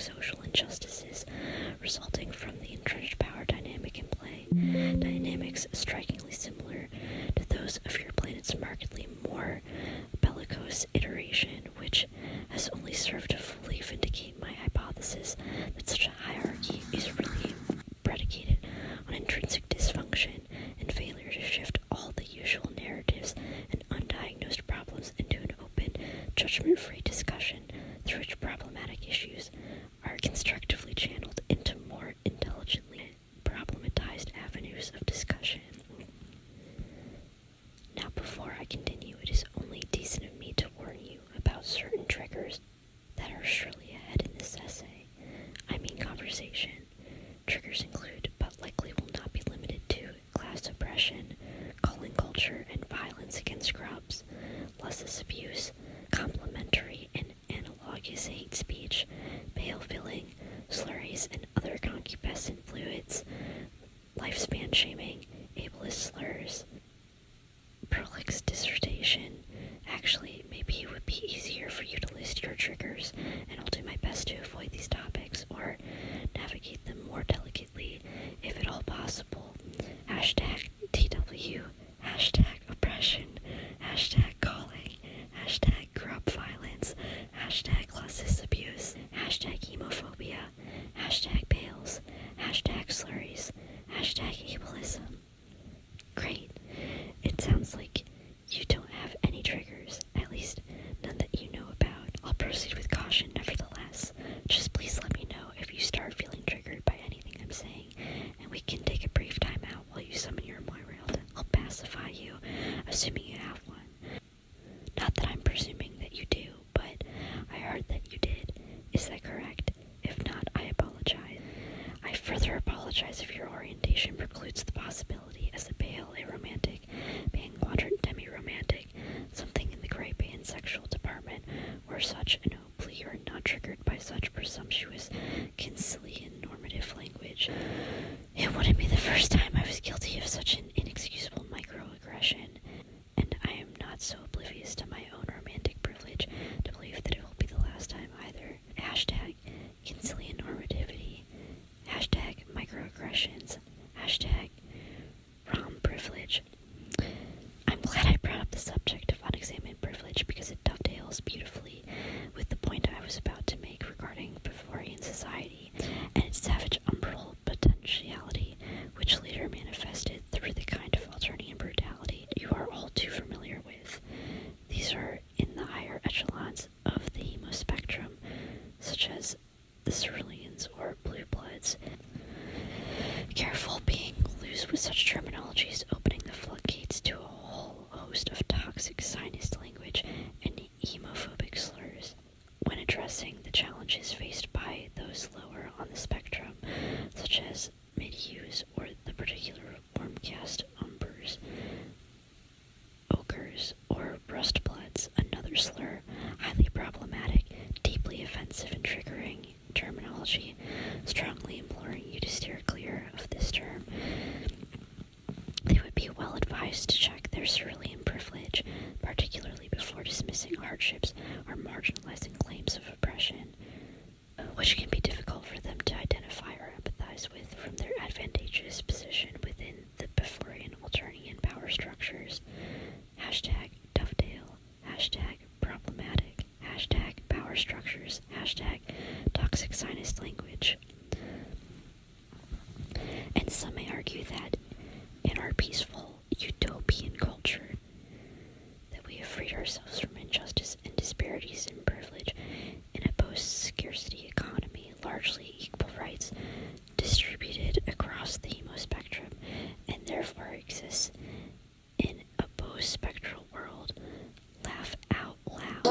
social injustices resulting from the entrenched power dynamic in play, dynamics strikingly similar to those of your planet's markedly more bellicose iteration, which has only served to fully vindicate my hypothesis that such a hierarchy is really predicated on intrinsic dysfunction and failure to shift all the usual narratives and undiagnosed problems into an open, judgment-free discussion through which problematic issues are constructively channeled into more intelligently problematized avenues of discussion. Now, before I continue, it is only decent of me to warn you about certain triggers that are surely ahead in this essay. I mean conversation. Triggers include, but likely will not be limited to, class oppression, calling culture, and violence against grubs, luscious abuse, complimentary and analogous hate speech, pale filling, slurries and other concupiscent fluids, lifespan shaming, ableist slurs, prolix dissertation. Actually, maybe it would be easier for you to list your triggers, and I'll do my best to avoid these topics or navigate them more delicately, if at all possible. Hashtag TW, hashtag oppression, hashtag calling, hashtag grub violence, hashtag classist abuse, hashtag hemophobia, hashtag pails, hashtag slurries, hashtag ableism. Great. It sounds like you don't have any triggers, at least none that you know about. I'll proceed with caution nevertheless. Just please let me know if you start feeling triggered by anything I'm saying, and we can take a brief time out while you summon your Moirail. I'll pacify you, assuming you have one. Not that I'm presuming that you do, but I heard that you did. Is that correct? If not, I apologize. I further apologize if your orientation precludes the possibility as a pale, aromantic, pan-quadrant demi-romantic, something in the gray pansexual department, or such an plea are not triggered by such presumptuous, conciliant normative language. It wouldn't be the first time I was guilty of such an inexcusable microaggression, and I am not so oblivious to my own romantic privilege to believe that it will be the last time either. Hashtag conciliant normativity, hashtag microaggressions, hashtag rom privilege. I'm glad I brought up the subject of unexamined privilege because it dovetails beautifully with the point I was about to make regarding Bavarian society and its savage umbral potentiality, which later manifested through the kind of Alternian brutality you are all too familiar with. These are in the higher echelons of the hemo spectrum, such as the ceruleans or blue bloods. Careful being loose with such terminologies, opening the floodgates to a whole host of toxic sinist language and hemophobic slurs. When addressing the challenges faced by those lower on the spectrum, such as mid-hues or the particular warm-cast umbers, ochres, or rustbloods, another slur, highly problematic, deeply offensive and triggering terminology, strongly imploring you to steer clear of this term. They would be well advised to check their cerulean privilege, particularly before dismissing hardships or marginalizing claims of oppression, which can be difficult for them to identify or empathize with from their advantageous position within the Bavarian Alternian power structures. Hashtag dovetail, hashtag problematic, hashtag power structures, hashtag toxic sinist language. And some may argue that in our peaceful utopian culture that we have freed ourselves from injustice and disparities in privilege in a post-scarcity economy, largely equal rights distributed across the hemo spectrum, and therefore exists in a post-spectral world. Laugh out loud.